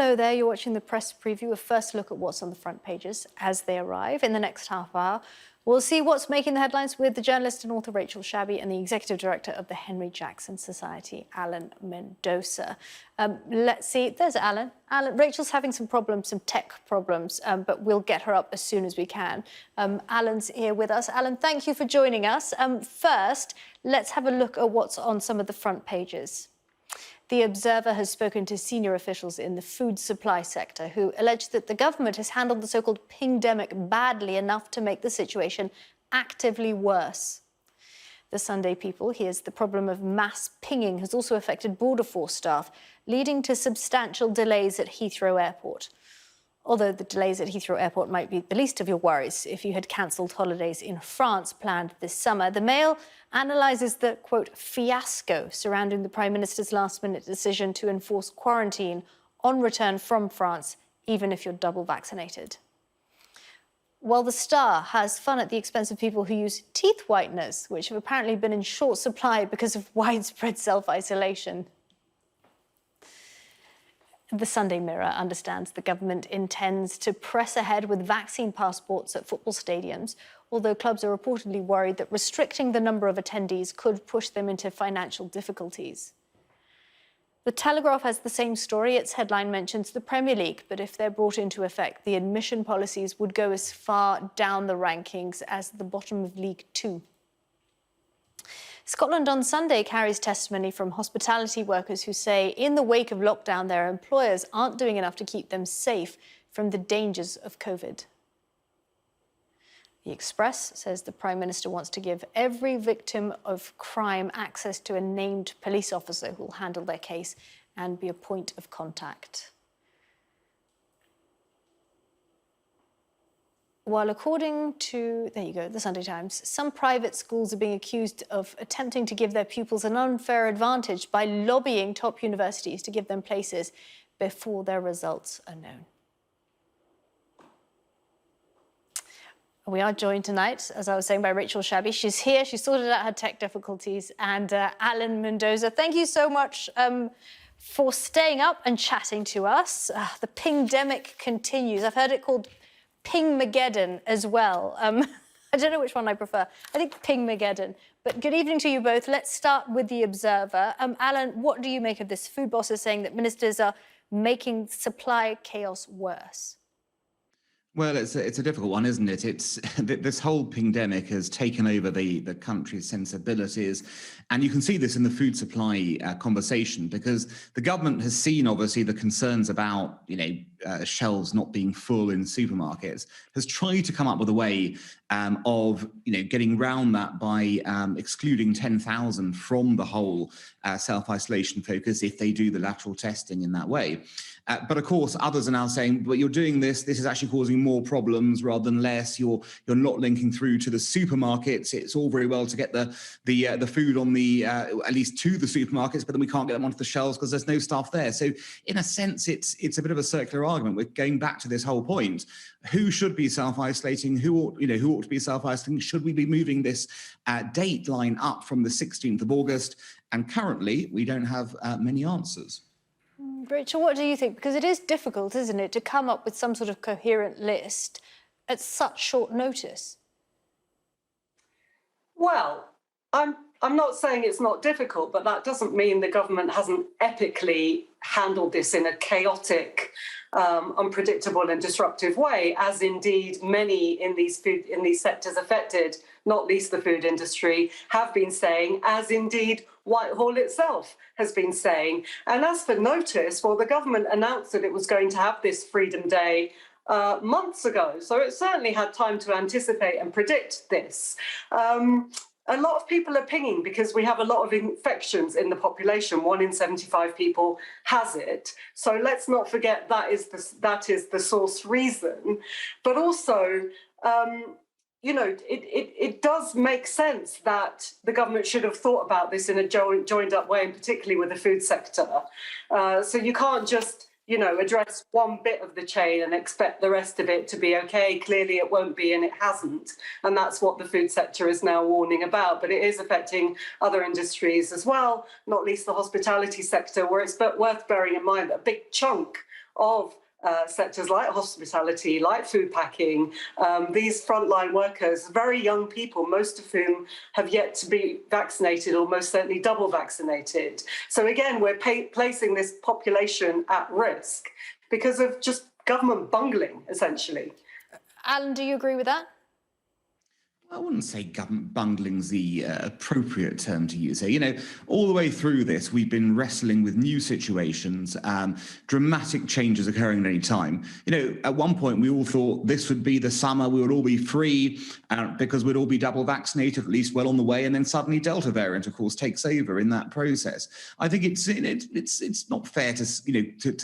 Hello there, you're watching the press preview, a first look at what's on the front pages as they arrive. In the next half hour, we'll see what's making the headlines with the journalist and author Rachel Shabi and the executive director of the Henry Jackson Society, Alan Mendoza. Let's see, there's Alan. Rachel's having some problems, some tech problems, but we'll get her up as soon as we can. Alan's here with us. Alan, thank you for joining us. First, let's have a look at what's on some of the front pages. The Observer has spoken to senior officials in the food supply sector who allege that the government has handled the so-called pingdemic badly enough to make the situation actively worse. The Sunday People hears the problem of mass pinging has also affected border force staff, leading to substantial delays at Heathrow Airport. Although the delays at Heathrow Airport might be the least of your worries if you had cancelled holidays in France planned this summer, the Mail analyses the, quote, fiasco surrounding the Prime Minister's last-minute decision to enforce quarantine on return from France, even if you're double vaccinated. While the Star has fun at the expense of people who use teeth whiteners, which have apparently been in short supply because of widespread self-isolation. The Sunday Mirror understands the government intends to press ahead with vaccine passports at football stadiums, although clubs are reportedly worried that restricting the number of attendees could push them into financial difficulties. The Telegraph has the same story. Its headline mentions the Premier League, but if they're brought into effect, the admission policies would go as far down the rankings as the bottom of League Two. Scotland on Sunday carries testimony from hospitality workers who say in the wake of lockdown, their employers aren't doing enough to keep them safe from the dangers of COVID. The Express says the Prime Minister wants to give every victim of crime access to a named police officer who will handle their case and be a point of contact. While according to, there you go, the Sunday Times, some private schools are being accused of attempting to give their pupils an unfair advantage by lobbying top universities to give them places before their results are known. We are joined tonight, as I was saying, by Rachel Shabi. She's here, she sorted out her tech difficulties, and Alan Mendoza. Thank you so much for staying up and chatting to us. The pingdemic continues. I've heard it called Pingmageddon as well. I don't know which one I prefer. I think Pingmageddon. But good evening to you both. Let's start with The Observer. Alan, what do you make of this? Food Boss is saying that ministers are making supply chaos worse. Well, it's a difficult one, isn't it? It's this whole pingdemic has taken over the country's sensibilities, and you can see this in the food supply conversation, because the government has seen obviously the concerns about shelves not being full in supermarkets, has tried to come up with a way of getting round that by excluding 10,000 from the whole self-isolation focus if they do the lateral testing in that way. But of course, others are now saying, but you're doing this is actually causing more problems rather than less. You're not linking through to the supermarkets. It's all very well to get the food on at least to the supermarkets, but then we can't get them onto the shelves because there's no staff there. So in a sense, it's a bit of a circular argument. We're going back to this whole point. Who should be self-isolating? Who ought to be self-isolating? Should we be moving this date line up from the 16th of August? And currently, we don't have many answers. Rachel, what do you think? Because it is difficult, isn't it, to come up with some sort of coherent list at such short notice? Well, I'm not saying it's not difficult, but that doesn't mean the government hasn't epically handled this in a chaotic, unpredictable and disruptive way, as indeed many in these sectors affected, not least the food industry, have been saying, as indeed Whitehall itself has been saying. And as for notice, well, the government announced that it was going to have this Freedom Day months ago, so it certainly had time to anticipate and predict this. A lot of people are pinging because we have a lot of infections in the population. 1 in 75 people has it. So let's not forget that is the source reason. But also, it does make sense that the government should have thought about this in a joined up way, and particularly with the food sector. So you can't just address one bit of the chain and expect the rest of it to be okay. Clearly it won't be, and it hasn't. And that's what the food sector is now warning about. But it is affecting other industries as well, not least the hospitality sector, where it's worth bearing in mind that a big chunk of sectors like hospitality, like food packing, these frontline workers, very young people, most of whom have yet to be vaccinated or most certainly double vaccinated. So again, we're placing this population at risk because of just government bungling, essentially. Alan, do you agree with that? I wouldn't say government bungling's the appropriate term to use here. You know, all the way through this, we've been wrestling with new situations, dramatic changes occurring at any time. You know, at one point, we all thought this would be the summer, we would all be free because we'd all be double vaccinated, at least well on the way. And then suddenly Delta variant, of course, takes over in that process. I think it's not fair to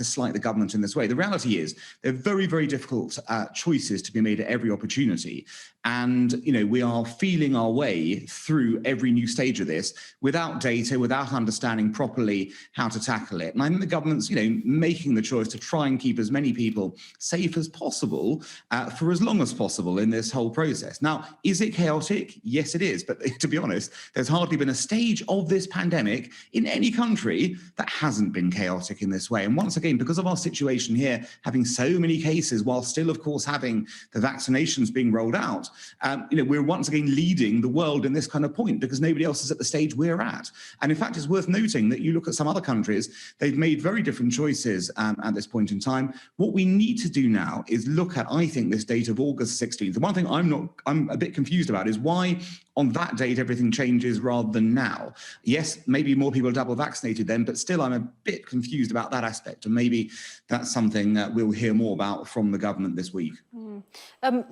slight the government in this way. The reality is there are very, very difficult choices to be made at every opportunity. And, you know, we are feeling our way through every new stage of this without data, without understanding properly how to tackle it. And I think the government's, you know, making the choice to try and keep as many people safe as possible for as long as possible in this whole process. Now, is it chaotic? Yes, it is. But to be honest, there's hardly been a stage of this pandemic in any country that hasn't been chaotic in this way. And once again, because of our situation here, having so many cases while still, of course, having the vaccinations being rolled out, you know, we're once again leading the world in this kind of point because nobody else is at the stage we're at. And in fact, it's worth noting that you look at some other countries, they've made very different choices at this point in time. What we need to do now is look at, I think, this date of August 16th. The one thing I'm a bit confused about is why on that date everything changes rather than now. Yes, maybe more people are double vaccinated then, but still I'm a bit confused about that aspect. And maybe that's something that we'll hear more about from the government this week.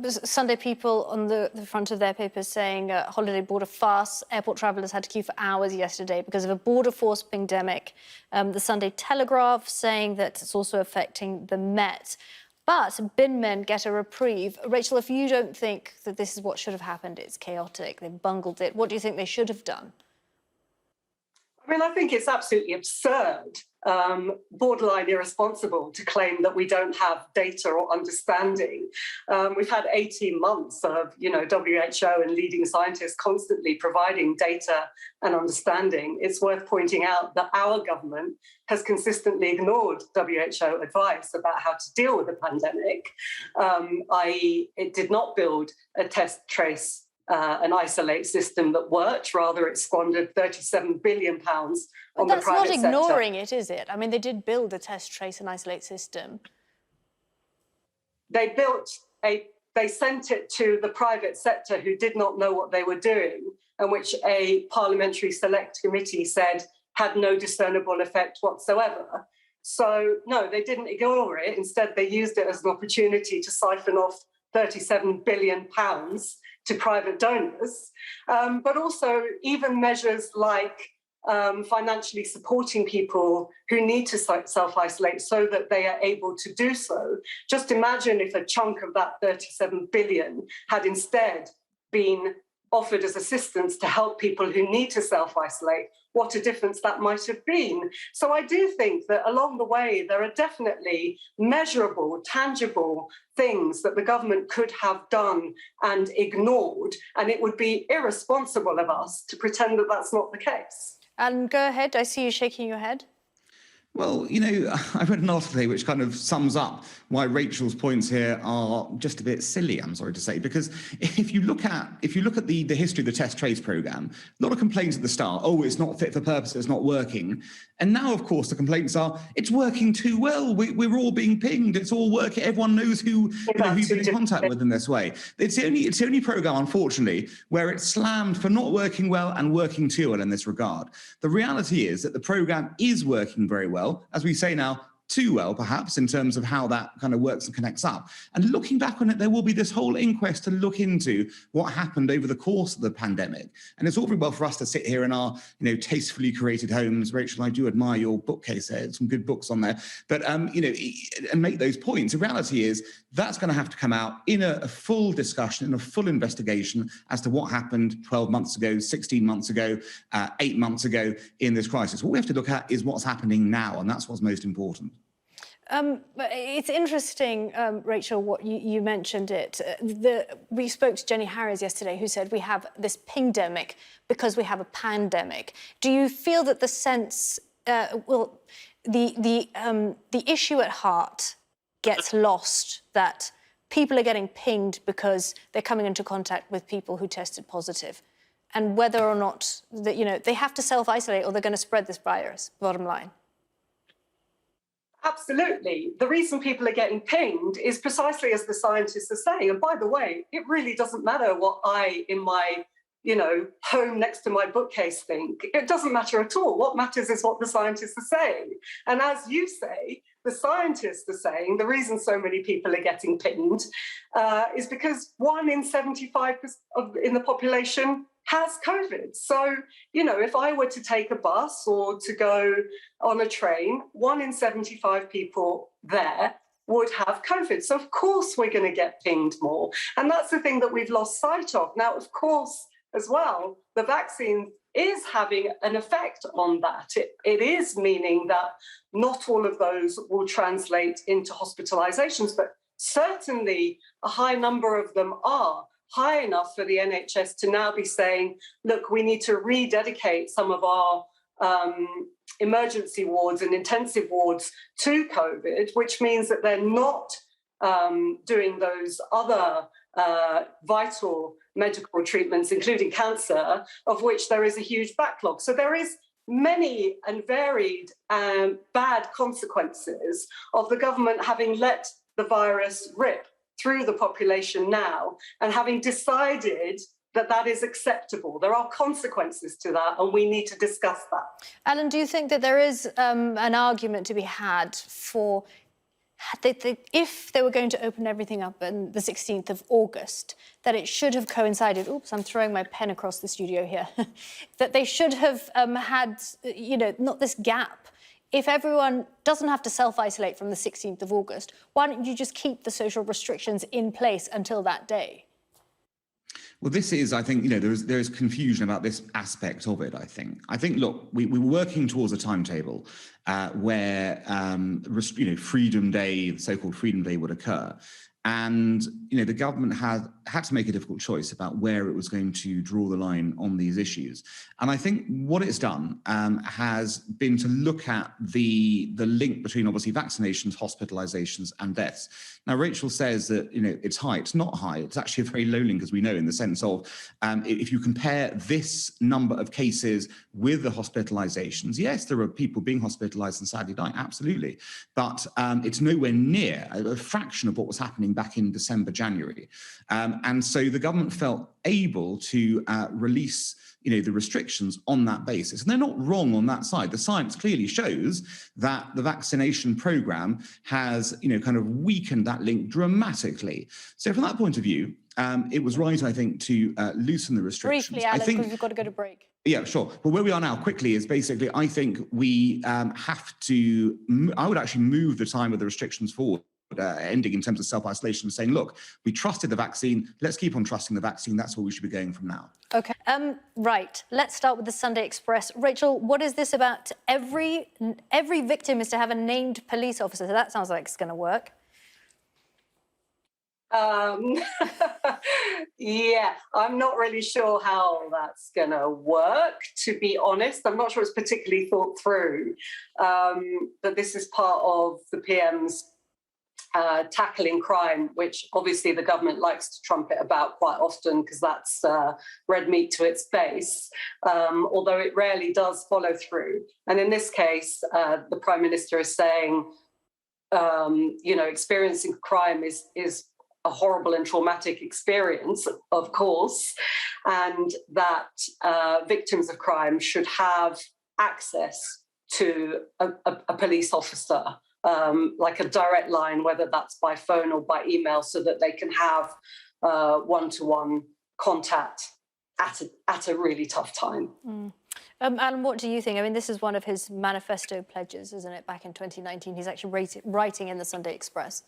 Sunday People on the front of their papers saying holiday border fast. Airport travellers had to queue for hours yesterday because of a border force pandemic. The Sunday Telegraph saying that it's also affecting the Met. But bin men get a reprieve. Rachel, if you don't think that this is what should have happened, it's chaotic, they've bungled it, what do you think they should have done? I mean, I think it's absolutely absurd, borderline irresponsible to claim that we don't have data or understanding. We've had 18 months of, you know, WHO and leading scientists constantly providing data and understanding. It's worth pointing out that our government has consistently ignored WHO advice about how to deal with the pandemic, i.e. it did not build a test, trace, and isolate system that worked. Rather, it squandered £37 billion on the private sector. That's not ignoring it, is it? I mean, they did build a test, trace and isolate system. They sent it to the private sector who did not know what they were doing, and which a parliamentary select committee said had no discernible effect whatsoever. So, no, they didn't ignore it. Instead, they used it as an opportunity to siphon off £37 billion to private donors, but also even measures like financially supporting people who need to self-isolate so that they are able to do so. Just imagine if a chunk of that 37 billion had instead been offered as assistance to help people who need to self-isolate, what a difference that might have been. So I do think that along the way, there are definitely measurable, tangible things that the government could have done and ignored, and it would be irresponsible of us to pretend that that's not the case. And go ahead, I see you shaking your head. Well, you know, I read an article today which kind of sums up why Rachel's points here are just a bit silly, I'm sorry to say, because if you look at the history of the test trace program, a lot of complaints at the start, oh, it's not fit for purpose, it's not working. And now, of course, the complaints are, it's working too well, we're all being pinged, it's all working, everyone knows who's been in contact with in this way. It's the only program, unfortunately, where it's slammed for not working well and working too well in this regard. The reality is that the program is working very well, as we say now, too well, perhaps, in terms of how that kind of works and connects up. And looking back on it, there will be this whole inquest to look into what happened over the course of the pandemic. And it's all very well for us to sit here in our, you know, tastefully created homes. Rachel, I do admire your bookcase there. Some good books on there. But, you know, and make those points. The reality is that's going to have to come out in a full discussion, in a full investigation as to what happened 12 months ago, 16 months ago, 8 months ago in this crisis. What we have to look at is what's happening now, and that's what's most important. But it's interesting, Rachel, what you mentioned it. We spoke to Jenny Harries yesterday, who said we have this pingdemic because we have a pandemic. Do you feel that the sense, the issue at heart gets lost, that people are getting pinged because they're coming into contact with people who tested positive, and whether or not that, you know, they have to self-isolate or they're going to spread this virus, bottom line. Absolutely. The reason people are getting pinged is precisely as the scientists are saying. And by the way, it really doesn't matter what I, in my, you know, home next to my bookcase think. It doesn't matter at all. What matters is what the scientists are saying. And as you say, the scientists are saying the reason so many people are getting pinged is because 1 in 75 in the population has COVID. So, you know, if I were to take a bus or to go on a train, 1 in 75 people there would have COVID. So, of course, we're going to get pinged more. And that's the thing that we've lost sight of. Now, of course, as well, the vaccine is having an effect on that. It is meaning that not all of those will translate into hospitalizations, but certainly a high number of them are. High enough for the NHS to now be saying, look, we need to rededicate some of our emergency wards and intensive wards to COVID, which means that they're not doing those other vital medical treatments, including cancer, of which there is a huge backlog. So there is many and varied bad consequences of the government having let the virus rip through the population now and having decided that that is acceptable. There are consequences to that, and we need to discuss that. Alan, do you think that there is an argument to be had for if they were going to open everything up on the 16th of August, that it should have coincided, oops, I'm throwing my pen across the studio here, that they should have had, you know, not this gap. If everyone doesn't have to self-isolate from the 16th of August, why don't you just keep the social restrictions in place until that day? Well, this is, I think, you know, there is confusion about this aspect of it, I think, look, we were working towards a timetable where, you know, Freedom Day, the so-called Freedom Day would occur. And, you know, the government had to make a difficult choice about where it was going to draw the line on these issues. And I think what it's done has been to look at the link between, obviously, vaccinations, hospitalizations and deaths. Now, Rachel says that, you know, it's high. It's not high. It's actually a very low link, as we know, in the sense of if you compare this number of cases with the hospitalizations, yes, there are people being hospitalized and sadly dying, absolutely. But it's nowhere near a fraction of what was happening back in December, January. And so the government felt able to release, you know, the restrictions on that basis. And they're not wrong on that side. The science clearly shows that the vaccination program has, you know, kind of weakened that link dramatically. So from that point of view, it was right, I think, to loosen the restrictions. Briefly, Alan, because we've got to go to break. Yeah, sure. But where we are now quickly is basically, I think we have to, I would actually move the time of the restrictions forward. Ending in terms of self-isolation, saying, look, we trusted the vaccine, let's keep on trusting the vaccine, that's where we should be going from now. OK, right, let's start with the Sunday Express. Rachel, what is this about? Every victim is to have a named police officer, so that sounds like it's going to work. Yeah, I'm not really sure how that's going to work, to be honest. I'm not sure it's particularly thought through, but this is part of the PM's tackling crime, which obviously the government likes to trumpet about quite often because that's red meat to its base, although it rarely does follow through. And in this case, the Prime Minister is saying, you know, experiencing crime is a horrible and traumatic experience, of course, and that victims of crime should have access to a police officer, like a direct line, whether that's by phone or by email, so that they can have one-to-one contact at a really tough time. Alan, what do you think? I mean, this is one of his manifesto pledges, isn't it? Back in 2019, he's actually writing in the Sunday Express.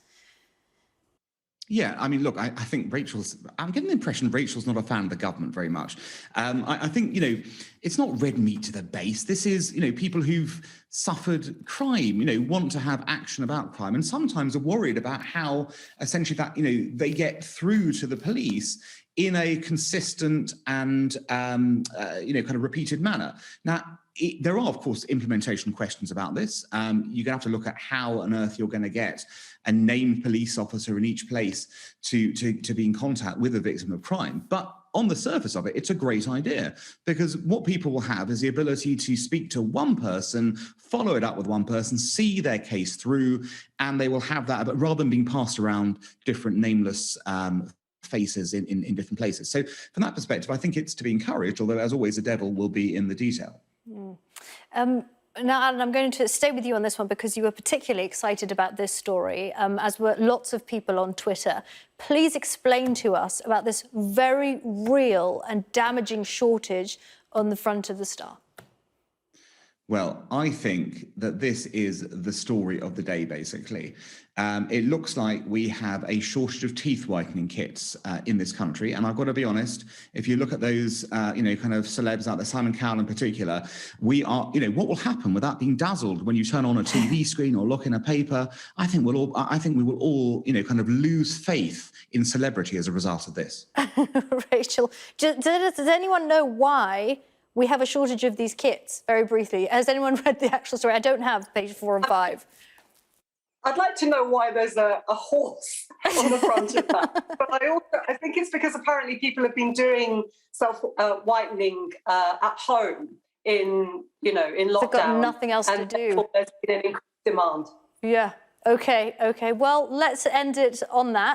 Yeah, I mean, look, I think I'm getting the impression Rachel's not a fan of the government very much. I think, you know, it's not red meat to the base. This is, you know, people who've suffered crime, you know, want to have action about crime, and sometimes are worried about how essentially that, you know, they get through to the police in a consistent and kind of repeated manner. Now, there are, of course, implementation questions about this. You're going to have to look at how on earth you're going to get a named police officer in each place to be in contact with a victim of crime. But on the surface of it, it's a great idea, because what people will have is the ability to speak to one person, follow it up with one person, see their case through, and they will have that, but rather than being passed around different nameless faces in different places. So from that perspective, I think it's to be encouraged, although as always, the devil will be in the detail. Now, Alan, I'm going to stay with you on this one because you were particularly excited about this story, as were lots of people on Twitter. Please explain to us about this very real and damaging shortage on the front of the Star. Well, I think that this is the story of the day, basically. It looks like we have a shortage of teeth whitening kits in this country. And I've got to be honest, if you look at those, kind of celebs out there, Simon Cowell in particular, we are, what will happen without being dazzled when you turn on a TV screen or look in a paper? I think we will all, kind of lose faith in celebrity as a result of this. Rachel, does anyone know why we have a shortage of these kits? Very briefly, has anyone read the actual story? I don't have page 4 and 5. I'd like to know why there's a horse on the front of that. But I think it's because apparently people have been doing self-whitening at home in lockdown. They've got nothing else to do. There's been an increased demand. Yeah. Okay. Well, let's end it on that.